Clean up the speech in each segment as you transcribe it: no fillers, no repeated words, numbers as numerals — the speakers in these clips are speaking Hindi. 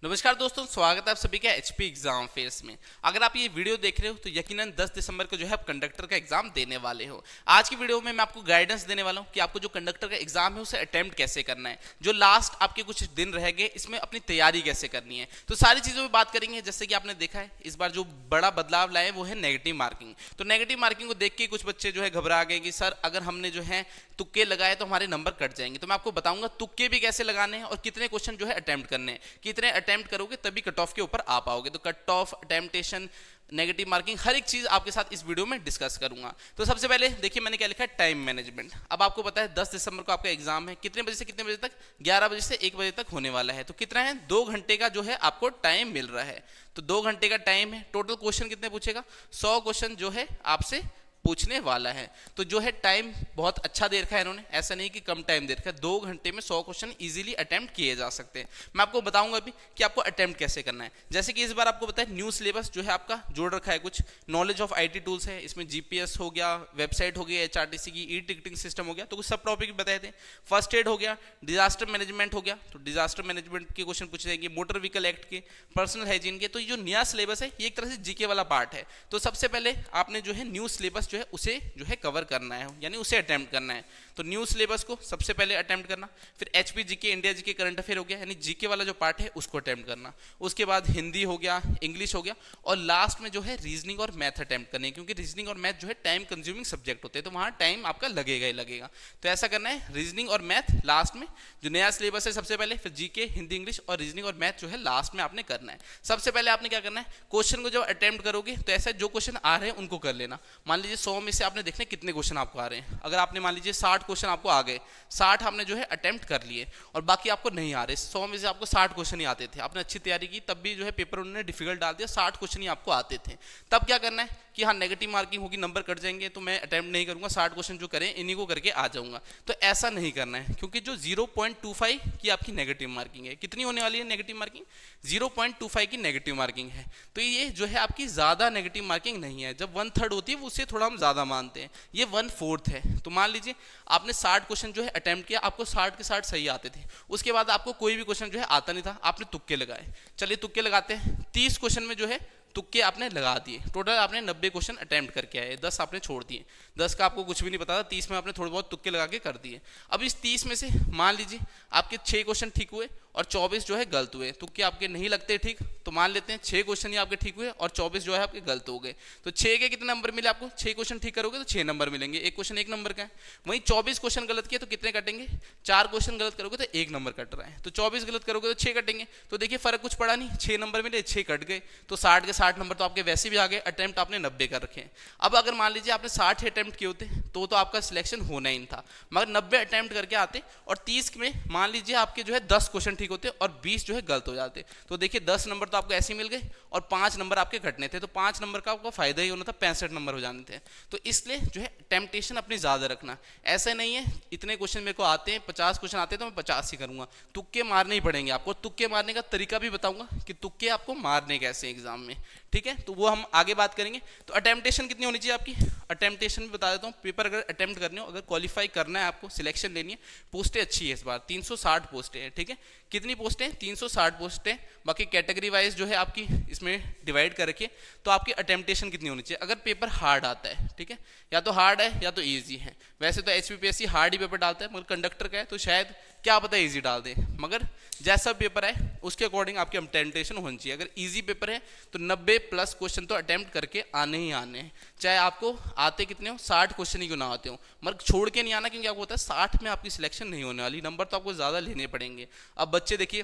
नमस्कार दोस्तों, स्वागत है आप सभी का एचपी एग्जाम फेयर्स में। अगर आप ये वीडियो देख रहे हो तो यकीनन 10 दिसंबर को जो है आप कंडक्टर का एग्जाम देने वाले हो। आज की वीडियो में मैं आपको गाइडेंस देने वाला हूँ कि आपको जो कंडक्टर का एग्जाम है उसे अटेम्प्ट कैसे करना है, जो लास्ट आपके कुछ दिन रह गए इसमें अपनी तैयारी कैसे करनी है। तो सारी चीज़ों में बात करेंगे। जैसे कि आपने देखा है इस बार जो बड़ा बदलाव लाए वो है नेगेटिव मार्किंग। तो नेगेटिव मार्किंग को देख के कुछ बच्चे जो है घबरा गए कि सर अगर हमने जो है तुक्के लगाए तो हमारे नंबर कट जाएंगे। तो मैं आपको बताऊंगा तुक्के भी कैसे लगाने हैं और कितने क्वेश्चन जो है अटेम्प्ट करने हैं, कितने अटेम्प्ट करोगे तभी कट ऑफ के ऊपर आ पाओगे। तो कट ऑफ, अटेम्प्टेशन, नेगेटिव मार्किंग, हर एक चीज आपके साथ इस वीडियो में डिस्कस करूंगा। तो सबसे पहले देखिए मैंने क्या लिखा है, टाइम मैनेजमेंट। अब आपको पता है 10 दिसंबर को आपका एग्जाम है। कितने बजे से कितने बजे तक? 11 बजे से 1 बजे तक होने वाला है। तो कितना है? 2 घंटे का जो है आपको टाइम मिल रहा है। तो 2 घंटे का टाइम है। टोटल क्वेश्चन कितने पूछेगा? 100 क्वेश्चन जो है आपसे पूछने वाला है। तो जो है टाइम बहुत अच्छा दे रखा है इन्होंने, ऐसा नहीं कि कम टाइम दे रखा है। 2 घंटे में 100 क्वेश्चन इजीली अटेम्प्ट किए जा सकते हैं। मैं आपको बताऊंगा अभी कि आपको अटेम्प्ट कैसे करना है। जैसे कि इस बार आपको पता है न्यू सिलेबस जो है आपका जोड़ रखा है, कुछ नॉलेज ऑफ आईटी टूल्स है, इसमें जीपीएस हो गया, वेबसाइट हो गई, एचआरटीसी की ई टिकटिंग सिस्टम हो गया। तो कुछ सब टॉपिक बताए थे। फर्स्ट एड हो गया, डिजास्टर मैनेजमेंट हो गया, तो डिजास्टर मैनेजमेंट के क्वेश्चन पूछे जाएंगे, मोटर व्हीकल एक्ट के, पर्सनल हाइजीन के। तो ये जो नया सिलेबस है ये एक तरह से जीके वाला पार्ट है। तो सबसे पहले आपने जो है न्यू सिलेबस जो है उसे जो है कवर करना है, यानी उसे अटेम्प्ट करना है। तो न्यू सिलेबस को सबसे पहले अटेम्प्ट करना, फिर HP GK, India GK, current affair हो गया, यानी जीके वाला जो पार्ट है उसको अटेम्प्ट करना। उसके बाद हिंदी हो गया, इंग्लिश हो गया, और लास्ट में जो है रीजनिंग और मैथ अटेम्प्ट करनी है, क्योंकि रीजनिंग और मैथ जो है टाइम कंज्यूमिंग सब्जेक्ट होते हैं, तो वहां टाइम आपका लगेगा ही लगेगा। तो ऐसा करना है, रीजनिंग और मैथ लास्ट में, जो नया सिलेबस है सबसे पहले, फिर जीके, हिंदी, इंग्लिश और रीजनिंग और मैथ जो है लास्ट में आपने करना है। सबसे पहले आपने क्या करना है, क्वेश्चन को जब अटेम्प्ट करोगे तो ऐसा जो क्वेश्चन आ रहे हैं उनको कर लेना। मान लीजिए 100 में से आपने देखना कितने क्वेश्चन आपको आ रहे हैं। अगर आपने मान लीजिए 60 क्वेश्चन आपको आ गए, 60 आपने जो है अटेम्प्ट कर लिए और बाकी आपको नहीं आ रहे, 100 में से आपको 60 क्वेश्चन ही आते थे, आपने अच्छी तैयारी की तब भी जो है पेपर उन्होंने डिफिकल्ट डाल दिया, 60 क्वेश्चन ही आपको आते थे, तब क्या करना है कि हाँ नेगेटिव मार्किंग होगी, नंबर कट जाएंगे, तो मैं अटेम्प्ट नहीं करूंगा, 60 क्वेश्चन जो करें इन्हीं को करके आ जाऊंगा। तो ऐसा नहीं करना है, क्योंकि जो 0.25 की आपकी नेगेटिव मार्किंग है, कितनी होने वाली है नेगेटिव मार्किंग? 0.25 की नेगेटिव मार्किंग है। तो ये जो है आपकी ज्यादा नेगेटिव मार्किंग नहीं है। जब 1/3 होती है उससे थोड़ा हम ज्यादा मानते हैं, ये 1/4 है। तो मान लीजिए आपने 60 क्वेश्चन जो है अटेम्प्ट किया, आपको 60 के 60 सही आते थे, उसके बाद आपको कोई भी क्वेश्चन जो है आता नहीं था, आपने तुक्के लगाए। चलिए तुक्के लगाते हैं, 30 क्वेश्चन में जो है तुक्के आपने लगा दिए, टोटल आपने 90 क्वेश्चन अटेम्प्ट करके आए, 10 आपने छोड़ दिए, 10 का आपको कुछ भी नहीं पता था, 30 में आपने थोड़े बहुत तुक्के लगा के कर दिए। अब इस 30 में से मान लीजिए आपके 6 क्वेश्चन ठीक हुए और 24 जो है गलत हुए। तुक्के आपके नहीं लगते ठीक, तो मान लेते हैं 6 क्वेश्चन ही आपके ठीक हुए और 24 जो है आपके गलत हो गए। तो 6 के कितने नंबर मिले आपको? 6 क्वेश्चन ठीक करोगे तो 6 नंबर मिलेंगे, एक क्वेश्चन 1 नंबर का है। वहीं 24 क्वेश्चन गलत किए तो कितने कटेंगे? 4 क्वेश्चन गलत करोगे तो 1 नंबर कट रहा है, तो 24 गलत करोगे तो 6 कटेंगे। तो देखिए फर्क कुछ पड़ा नहीं, 6 नंबर मिले, 6 कट गए, तो 60 के 60 नंबर तो आपके वैसे भी आ गए, अटेम्प्ट आपने 90 कर रखे हैं। अब अगर मान लीजिए आपने 60 अटेम्प्ट किए होते तो आपका सिलेक्शन होना ही नहीं था, मगर 90 अटेम्प्ट करके आते और 30 में मान लीजिए आपके जो है 10 क्वेश्चन ठीक होते और 20 जो है गलत हो जाते, तो देखिए 10 नंबर तो आपको ऐसे ही मिल गए और 5 नंबर आपके घटने थे, तो 5 नंबर का आपको फायदा ही होना था, 65 नंबर हो जाने थे। तो इसलिए जो है टेम्पटेशन अपनी ज्यादा रखना, ऐसा नहीं है इतने क्वेश्चन मेरे को आते हैं, 50 क्वेश्चन आते हैं तो मैं 50 ही करूंगा, तुक्के मारने ही पड़ेंगे आपको। तुक्के मारने का तरीका भी बताऊंगा कि तुक्के आपको मारने कैसे एग्जाम में, ठीक है, तो वो हम आगे बात करेंगे। तो अटेम्प्टेशन कितनी होनी चाहिए आपकी? अटेम्प्टेशन भी बता देता हूँ, पेपर अगर अटेम्प्ट करने हो, अगर क्वालिफाई करना है आपको, सिलेक्शन लेनी है, पोस्टें अच्छी है इस बार, 360 पोस्टें हैं, ठीक है। कितनी पोस्टें? 360 पोस्टें। बाकी कैटेगरी वाइज जो है आपकी इसमें डिवाइड करके, तो आपकी अटेम्प्टेशन कितनी होनी चाहिए? अगर पेपर हार्ड आता है, ठीक है, या तो हार्ड है या तो ईजी है। वैसे तो एचपीपीएससी हार्ड ही पेपर डालता है, मगर कंडक्टर का है तो शायद क्या पता ईजी डाल दे, मगर जैसा पेपर है उसके अकॉर्डिंग आपकी अटेम्प्टेशन होनी चाहिए। अगर ईजी पेपर है तो 90 प्लस क्वेश्चन तो अटेम्प्ट करके आने ही आने हैं, चाहे आपको आते कितने हो, 60 क्वेश्चन ही क्यों ना आते हो, मगर छोड़ के नहीं आना, क्योंकि आपको होता है 60 में आपकी सिलेक्शन नहीं होने वाली, नंबर तो आपको ज़्यादा लेने पड़ेंगे। अब बच्चे देखिए,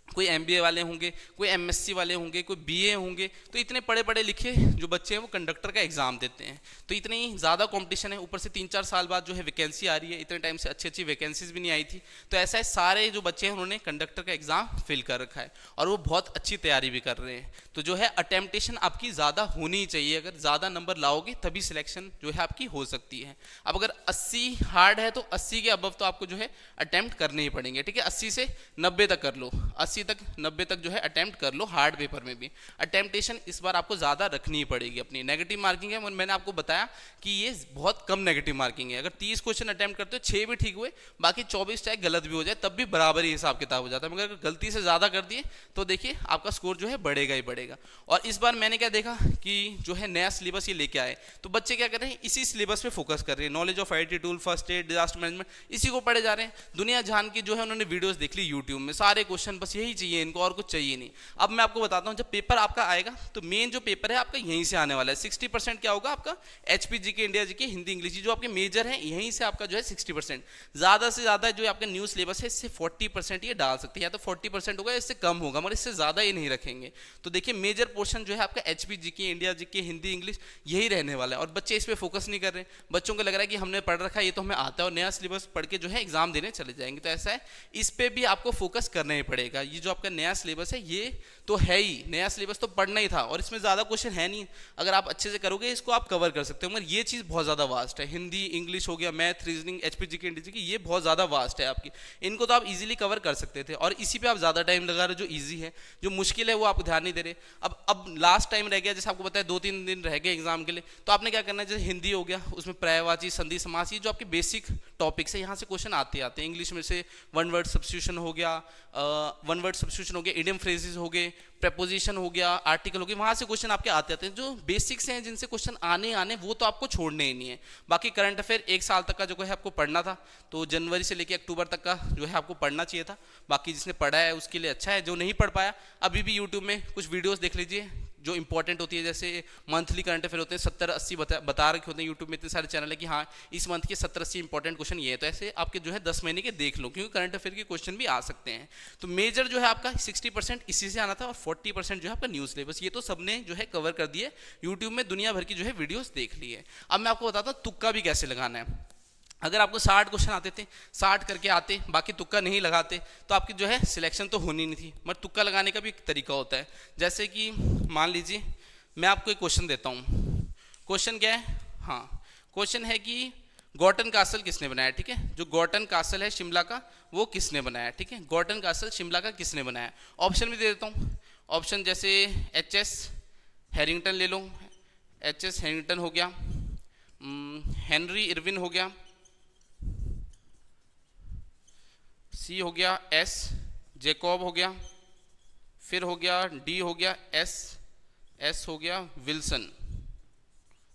कोई एमबीए वाले होंगे, कोई एमएससी वाले होंगे, कोई बीए होंगे, तो इतने पढ़े पढ़े लिखे जो बच्चे हैं वो कंडक्टर का एग्जाम देते हैं, तो इतनी ज़्यादा कंपटीशन है, ऊपर से 3-4 साल बाद जो है वैकेंसी आ रही है, इतने टाइम से अच्छी अच्छी वैकेंसीज भी नहीं आई थी। तो ऐसा है सारे जो बच्चे हैं उन्होंने कंडक्टर का एग्जाम फिल कर रखा है और वो बहुत अच्छी तैयारी भी कर रहे हैं। तो जो है अटेम्प्टेशन आपकी ज़्यादा होनी ही चाहिए, अगर ज़्यादा नंबर लाओगे तभी सिलेक्शन जो है आपकी हो सकती है। अब अगर 80 हार्ड है तो 80 के अबव तो आपको जो है अटेम्प्ट करने ही पड़ेंगे, ठीक है, 80 से 90 तक कर लो, 80 तक 90 तक जो है अटेम्प्ट कर लो हार्ड पेपर में भी। अटेम्प्टेशन इस बार आपको ज़्यादा रखनी ही पड़ेगी अपनी। नेगेटिव मार्किंग है, मैंने आपको बताया कि ये बहुत कम नेगेटिव मार्किंग है। अगर 30 क्वेश्चन अटेम्प्ट करते हो 6 भी ठीक हुए, बाकी 24 चाहे गलत भी हो जाए तब भी बराबर ही हिसाब किताब हो जाता है। मगर अगर गलती से ज़्यादा कर दिए तो देखिए आपका स्कोर जो है बढ़ेगा ही बढ़ेगा। और इस बार मैंने क्या देखा कि जो है नया सिलेबस ये लेके आए, तो बच्चे क्या कर रहे हैं, इसी सिलेबस पे फोकस कर रहे हैं। Knowledge of IT tool, first aid, disaster management, इसी को पढ़े जा रहे हैं। दुनिया जहान की जो है उन्होंने वीडियोस देख ली यूट्यूब में, सारे क्वेश्चन बस यही चाहिए इनको और कुछ चाहिए नहीं। अब मैं आपको बताता हूँ, जब पेपर आपका आएगा तो मेन जो पेपर है आपका यहीं से आने वाला है। 60% क्या होगा आपका HP GK, India GK, Hindi English, जो आपके मेजर है यहीं से आपका जो है 60%। ज़्यादा से ज़्यादा जो आपका न्यू सिलेबस है इससे 40% ये डाल सकते हैं, या तो 40% होगा, इससे कम होगा, मगर इससे ज़्यादा ये नहीं रखेंगे। तो देखिए मेजर पोर्शन जो है आपका HP GK, India GK, Hindi English यही रहने वाला है। और बच्चे इस पर फोकस नहीं कर रहे, बच्चों को लग रहा है कि हमने पढ़ रखा है, ये तो हमें आता है, और नया सिलेबस पढ़ के जो है एग्जाम देने चले जाएंगे। तो ऐसा है, इस पे भी आपको फोकस करना ही पड़ेगा। ये जो आपका नया सिलेबस है ये तो है ही, नया सिलेबस तो पढ़ना ही था, और इसमें ज़्यादा क्वेश्चन है नहीं। अगर आप अच्छे से करोगे इसको आप कवर कर सकते हो, मगर ये चीज़ बहुत ज़्यादा वास्ट है। हिंदी इंग्लिश हो गया, math, reasoning, HP GK, India GK, ये बहुत ज़्यादा वास्ट है आपकी। इनको तो आप इजीली कवर कर सकते थे, और इसी पे आप ज़्यादा टाइम लगा रहे हो। जो ईजी है, जो मुश्किल है वो आप ध्यान नहीं दे रहे। अब लास्ट टाइम रह गया, जैसे आपको पता है 2-3 दिन रह गए एग्जाम के लिए, तो आपने क्या करना है, जैसे हिंदी हो गया उसमें पर्यायवाची, संधि, समास, ये जो आपके बेसिक टॉपिक्स है यहाँ से क्वेश्चन आते हैं। इंग्लिश में से वन वर्ड सब्स्टिट्यूशन हो गया, इडियम फ्रेजेस हो गए, प्रेपोजिशन हो गया, आर्टिकल हो गया, वहाँ से क्वेश्चन आपके आते हैं। जो बेसिक्स हैं जिनसे क्वेश्चन आने वो तो आपको छोड़ने ही नहीं है। बाकी करंट अफेयर 1 साल तक का जो है आपको पढ़ना था, तो जनवरी से लेकर अक्टूबर तक का जो है आपको पढ़ना चाहिए था। बाकी जिसने पढ़ा है उसके लिए अच्छा है, जो नहीं पढ़ पाया अभी भी यूट्यूब में कुछ वीडियोस देख लीजिए जो इंपॉर्टेंट होती है। जैसे मंथली करंट अफेयर होते हैं 70-80 बता रखे होते हैं यूट्यूब में, इतने सारे चैनल है कि हाँ इस मंथ के 70-80 इंपॉर्टेंट क्वेश्चन ये है। तो ऐसे आपके जो है 10 महीने के देख लो, क्योंकि करंट अफेयर के क्वेश्चन भी आ सकते हैं। तो मेजर जो है आपका 60% इसी से आना था, और 40% जो है आपका न्यू सिलेबस, ये तो सबने जो है कवर कर दिए। यूट्यूब में दुनिया भर की जो है वीडियोस देख ली है। अब मैं आपको बताता हूँ तुक्का भी कैसे लगाना है। अगर आपको 60 क्वेश्चन आते थे, 60 करके आते, बाकी तुक्का नहीं लगाते, तो आपकी जो है सिलेक्शन तो होनी नहीं थी। मगर तुक्का लगाने का भी एक तरीका होता है। जैसे कि मान लीजिए मैं आपको एक क्वेश्चन देता हूँ। क्वेश्चन क्या है, हाँ क्वेश्चन है कि गॉर्टन कासल किसने बनाया। ठीक है, जो गॉर्टन कासल है शिमला का वो किसने बनाया। ठीक है, गॉर्टन कासल शिमला का किसने बनाया। ऑप्शन भी दे देता हूँ। ऑप्शन जैसे HS हैरिंगटन ले लो, HS हैरिंगटन हो गया, हेनरी इरविन हो गया, C हो गया, S जैकब हो गया, फिर हो गया D हो गया, S हो गया विल्सन।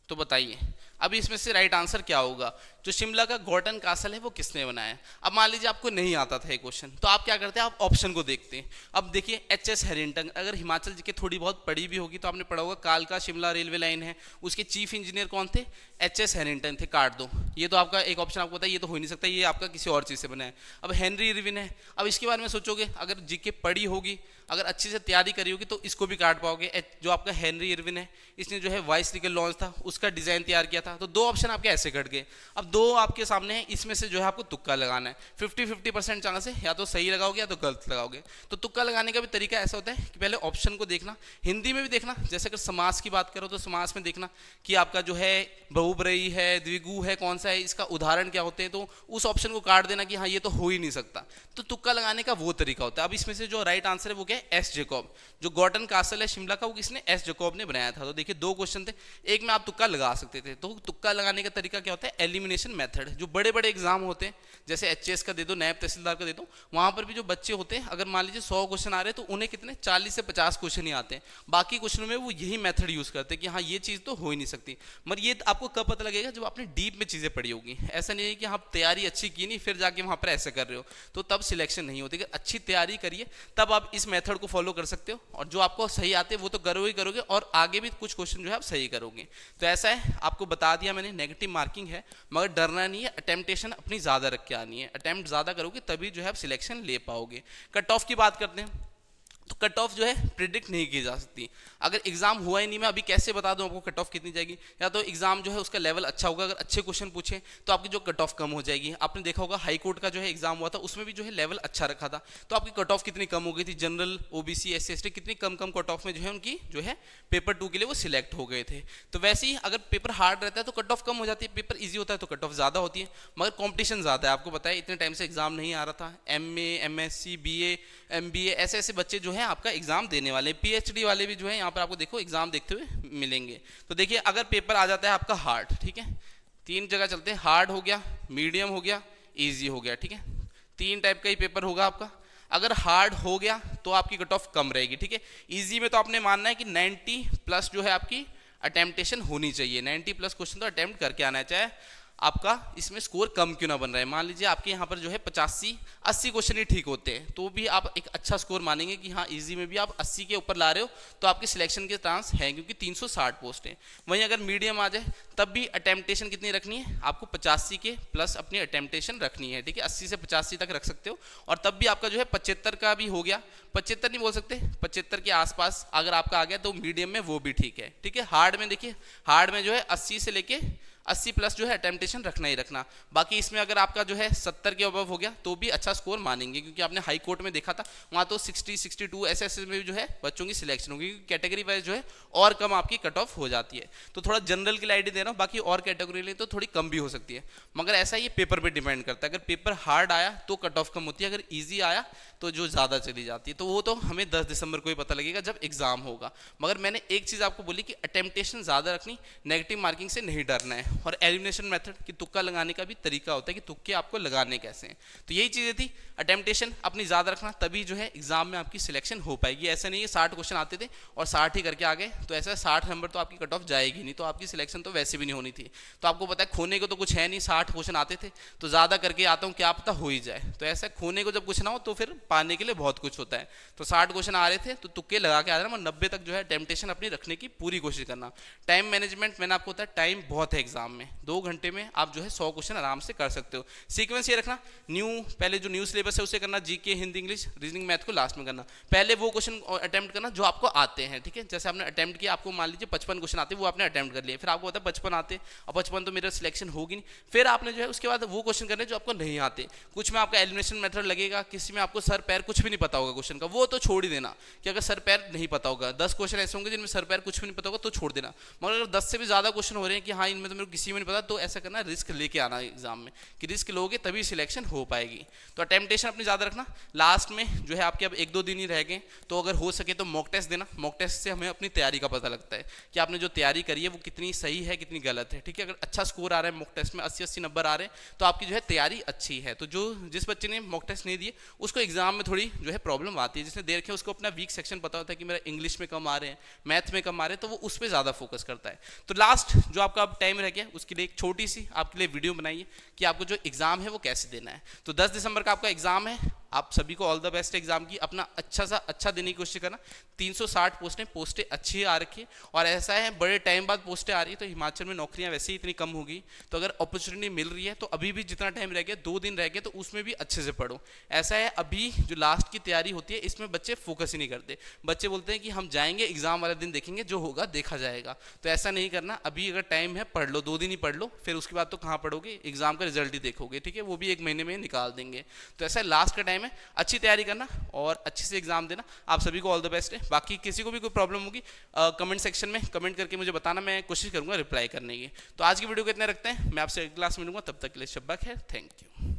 तो बताइए अब इसमें से राइट आंसर क्या होगा। जो शिमला का गॉर्टन कासल है वो किसने बनाया। अब मान लीजिए आपको नहीं आता था ये क्वेश्चन, तो आप क्या करते हैं, आप ऑप्शन को देखते हैं। अब देखिए HS हैरिंगटन, अगर हिमाचल जी के थोड़ी बहुत पढ़ी भी होगी तो आपने पढ़ा होगा, कालका शिमला रेलवे लाइन है, उसके चीफ इंजीनियर कौन थे, HS हैरिंगटन थे, काट दो। ये तो आपका एक ऑप्शन आपको पता है, ये तो हो ही नहीं सकता, ये आपका किसी और चीज़ से बना है। अब हेनरी इरविन है, अब इसके बारे में सोचोगे, अगर जीके पढ़ी होगी, अगर अच्छे से तैयारी करी होगी तो इसको भी काट पाओगे। जो आपका हेनरी इरविन है, इसने जो है वाइसरिगल लॉन्च था उसका डिजाइन तैयार किया था। तो 2 ऑप्शन आपके ऐसे कट गए। अब 2 आपके सामने है, इसमें से जो है आपको तुक्का लगाना है। 50-50% चांस है, या तो सही लगाओगे या तो गलत लगाओगे। तो तुक्का लगाने का भी तरीका ऐसा होता है कि पहले ऑप्शन को देखना, हिंदी में भी देखना। जैसे अगर समास की बात करो तो समास में देखना कि आपका जो है बहुब्रयी है, द्विगु है, कौन सा है, इसका उदाहरण क्या होते हैं, तो उस ऑप्शन को काट देना कि हाँ ये तो हो ही नहीं सकता। तो तुक्का लगाने का वो तरीका होता है। अब इसमें से जो राइट आंसर है वो क्या है, S जैकब। जो गॉर्टन कासल है शिमला का वो किसने, S जैकब ने बनाया था। तो देखिए 2 क्वेश्चन थे, एक में आप तुक्का लगा सकते थे। तो तुक्का लगाने का तरीका क्या होता है, एलिमिनेशन मेथड। जो बड़े बड़े एग्जाम होते हैं, जैसे HS का दे दो, नायब तहसीलदार का दे दो, वहां पर भी जो बच्चे होते हैं, अगर मान लीजिए 100 क्वेश्चन आ रहे हैं तो उन्हें कितने 40 से 50 क्वेश्चन ही आते हैं। बाकी क्वेश्चनों में वो यही मेथड यूज करते हैं कि हाँ ये चीज तो हो ही नहीं सकती। मगर ये आपको कब पता लगेगा, जब आपने डीप में चीजें पढ़ी होगी। ऐसा नहीं है कि आप तैयारी अच्छी की नहीं फिर जाके वहां पर ऐसे कर रहे हो, तो तब सिलेक्शन नहीं होती। अगर अच्छी तैयारी करिए तब आप इस मेथड को फॉलो कर सकते हो, और जो आपको सही आते हैं वो तो करोगे, और आगे भी कुछ क्वेश्चन जो है आप सही करोगे। तो ऐसा है, आपको बता दिया मैंने, नेगेटिव मार्किंग है, मगर डरना नहीं है। अटेम्प्टेशन अपनी ज्यादा रख के आनी है, अटेम्प्ट ज्यादा करोगे तभी जो है आप सिलेक्शन ले पाओगे। कट ऑफ की बात करते हैं, तो कट ऑफ जो है प्रिडिक्ट नहीं की जा सकती। अगर एग्जाम हुआ ही नहीं, मैं अभी कैसे बता दूं आपको कट ऑफ कितनी जाएगी? या तो एग्जाम जो है उसका लेवल अच्छा होगा, अगर अच्छे क्वेश्चन पूछे तो आपकी जो कट ऑफ कम हो जाएगी। आपने देखा होगा हाई कोर्ट का जो है एग्जाम हुआ था, उसमें भी जो है लेवल अच्छा रखा था, तो आपकी कट ऑफ कितनी कम हो गई थी। जनरल, ओबीसी, एससी, एसटी कितनी कम कट ऑफ में जो है उनकी जो है पेपर 2 के लिए वो सिलेक्ट हो गए थे। तो वैसे ही अगर पेपर हार्ड रहता है तो कट ऑफ कम हो जाती है, पेपर ईजी होता है तो कट ऑफ ज़्यादा होती है। मगर कॉम्पिटिशन ज़्यादा है, आपको पता है इतने टाइम से एग्जाम नहीं आ रहा था। MA, MSc, BA, MBA ऐसे ऐसे बच्चे जो है आपका एग्जाम देने वाले, PhD वाले भी जो है यहाँ पर आपको देखो एग्जाम देखते हुए मिलेंगे। तो देखिए अगर पेपर आ जाता है आपका हार्ड, ठीक है, 3 जगह चलते हैं, हार्ड हो गया, मीडियम हो गया, इजी हो गया, ठीक है, 3 टाइप का ही पेपर होगा आपका। अगर हार्ड हो गया तो आपकी कट ऑफ कम रहेगी, ठीक है। इजी में तो आपने मानना है कि 90+ जो है आपकी अटेम्प्टेशन होनी चाहिए, 90+ क्वेश्चन तो अटेम्प्ट करके आना है, चाहे आपका इसमें स्कोर कम क्यों ना बन रहा है। मान लीजिए आपके यहाँ पर जो है 85-80 क्वेश्चन ही ठीक होते हैं, तो भी आप एक अच्छा स्कोर मानेंगे कि हाँ इजी में भी आप 80 के ऊपर ला रहे हो तो आपके सिलेक्शन के चांस हैं, क्योंकि 360 पोस्ट हैं। वहीं अगर मीडियम आ जाए तब भी अटेम्प्टेशन कितनी रखनी है आपको, 85 के प्लस अपनी अटेम्प्टेशन रखनी है, ठीक है, 80 से 85 तक रख सकते हो। और तब भी आपका जो है 75 का भी हो गया, 75 नहीं बोल सकते, 75 के आसपास अगर आपका आ गया तो मीडियम में वो भी ठीक है, ठीक है। हार्ड में देखिए, हार्ड में जो है 80 से लेके 80+ जो है अटेम्प्टेशन रखना ही रखना। बाकी इसमें अगर आपका जो है 70 के अबव हो गया तो भी अच्छा स्कोर मानेंगे, क्योंकि आपने हाई कोर्ट में देखा था वहाँ तो 60, 62 ऐसे में जो है बच्चों की सिलेक्शन होगी, क्योंकि कैटेगरी वाइज जो है और कम आपकी कट ऑफ हो जाती है। तो थोड़ा जनरल के लिए आइडिया दे रहा हूँ, बाकी और कैटेगरी लिए तो थोड़ी कम भी हो सकती है, मगर ऐसा ये पेपर पर डिपेंड करता है। अगर पेपर हार्ड आया तो कट ऑफ कम होती है, अगर ईजी आया तो जो ज़्यादा चली जाती है। तो वो तो हमें 10 दिसंबर को ही पता लगेगा जब एग्जाम होगा। मगर मैंने एक चीज़ आपको बोली कि अटेम्प्टेशन ज़्यादा रखनी, नेगेटिव मार्किंग से नहीं डरना है। और एलिमिनेशन मेथड कि तुक्का लगाने का भी तरीका होता है कि तुक्के आपको लगाने कैसे हैं। तो यही चीज़ें थी, अटेम्प्टेशन अपनी ज़्यादा रखना, तभी जो है एग्जाम में आपकी सिलेक्शन हो पाएगी। ऐसा नहीं है 60 क्वेश्चन आते थे और 60 ही करके आ गए, तो ऐसा 60 नंबर तो आपकी कट ऑफ जाएगी नहीं, तो आपकी सिलेक्शन तो वैसे भी नहीं होनी थी। तो आपको पता है खोने को तो कुछ है नहीं, 60 क्वेश्चन आते थे तो ज़्यादा करके आता हूँ, क्या पता हो ही जाए। तो ऐसा खोने को जब कुछ ना हो तो फिर पाने के लिए बहुत कुछ होता है। तो 60 क्वेश्चन आ रहे थे तो तुक्के लगा के आ रहा है, 90 तक जो है टेम्पटेशन अपनी रखने की पूरी कोशिश करना। टाइम मैनेजमेंट मैंने आपको बताया, टाइम बहुत है एग्जाम में, 2 घंटे में आप जो है 100 क्वेश्चन आराम से कर सकते हो। सीक्वेंस ये रखना, पहले जो न्यू सिलेबस है उसे करना, GK, Hindi, English, reasoning, math को लास्ट में करना। पहले वो क्वेश्चन अटेम्प्ट करना जो आपको आते हैं, ठीक है। जैसे आपने अटेम्प्ट किया, आपको मान लीजिए 55 क्वेश्चन आते हैं, वो आपने अटेम्प्ट कर लिए, फिर आपको पता है 55 आते, अब 55 तो मेरा सिलेक्शन होगी नहीं, फिर आपने जो है उसके बाद वो क्वेश्चन करने जो आपको नहीं आते। कुछ में आपका एलिमिनेशन मेथड लगेगा, किसी में आपको सर पैर कुछ भी नहीं पता होगा क्वेश्चन का, वो तो छोड़ ही देना कि अगर सर पैर नहीं पता होगा। 10 क्वेश्चन ऐसे होंगे जिनमें सर पैर कुछ भी नहीं पता होगा तो छोड़ देना। मगर अगर 10 से भी ज़्यादा क्वेश्चन हो रहे हैं कि हाँ इनमें तो मेरे को किसी में नहीं पता, तो ऐसा करना, रिस्क लेके आना एग्जाम में, कि रिस्क लोगे तभी सिलेक्शन हो पाएगी। तो अटेम्प्टेशन अपनी ज़्यादा रखना। लास्ट में जो है आपके अब 1-2 दिन ही रह गए, तो अगर हो सके तो मॉक टेस्ट देना। मॉक टेस्ट से हमें अपनी तैयारी का पता लगता है कि आपने जो तैयारी करी है वो कितनी सही है, कितनी गलत है, ठीक है। अगर अच्छा स्कोर आ रहा है मॉक टेस्ट में, 80-80 नंबर आ रहे हैं, तो आपकी जो है तैयारी अच्छी है। तो जिस बच्चे ने मॉक टेस्ट नहीं दिए उसको एग्जाम में थोड़ी जो है प्रॉब्लम आती है। जिसने दे रखे उसको अपना वीक सेक्शन पता होता है कि मेरा इंग्लिश में कम आ रहे हैं, मैथ में कम आ रहे हैं, तो वो उस पर ज़्यादा फोकस करता है। तो लास्ट जो आपका अब टाइम रह गया उसके लिए एक छोटी सी आपके लिए वीडियो बनाइए कि आपको जो एग्जाम है वो कैसे देना है। तो 10 दिसंबर का आपका एग्जाम है, आप सभी को ऑल द बेस्ट एग्जाम की, अपना अच्छा देने की कोशिश करना। 360 पोस्टें अच्छी आ रखी है, और ऐसा है बड़े टाइम बाद पोस्टें आ रही है, तो हिमाचल में नौकरियां वैसे ही इतनी कम होगी, तो अगर अपॉर्चुनिटी मिल रही है तो अभी भी जितना टाइम रह गया, 2 दिन रह गए, तो उसमें भी अच्छे से पढ़ो। ऐसा है अभी जो लास्ट की तैयारी होती है इसमें बच्चे फोकस ही नहीं करते, बच्चे बोलते हैं कि हम जाएंगे एग्जाम वाले दिन देखेंगे, जो होगा देखा जाएगा। तो ऐसा नहीं करना, अभी अगर टाइम है पढ़ लो, 2 दिन ही पढ़ लो, फिर उसके बाद तो कहाँ पढ़ोगे, एग्जाम का रिजल्ट ही देखोगे, ठीक है, वो भी 1 महीने में निकाल देंगे। तो ऐसा लास्ट का टाइम है, अच्छी तैयारी करना और अच्छे से एग्जाम देना। आप सभी को ऑल द बेस्ट है। बाकी किसी को भी कोई प्रॉब्लम होगी कमेंट सेक्शन में कमेंट करके मुझे बताना, मैं कोशिश करूंगा रिप्लाई करने की। तो आज की वीडियो को इतने रखते हैं, मैं आपसे अगली क्लास में मिलूंगा, तब तक के लिए शब्बा खैर, थैंक यू।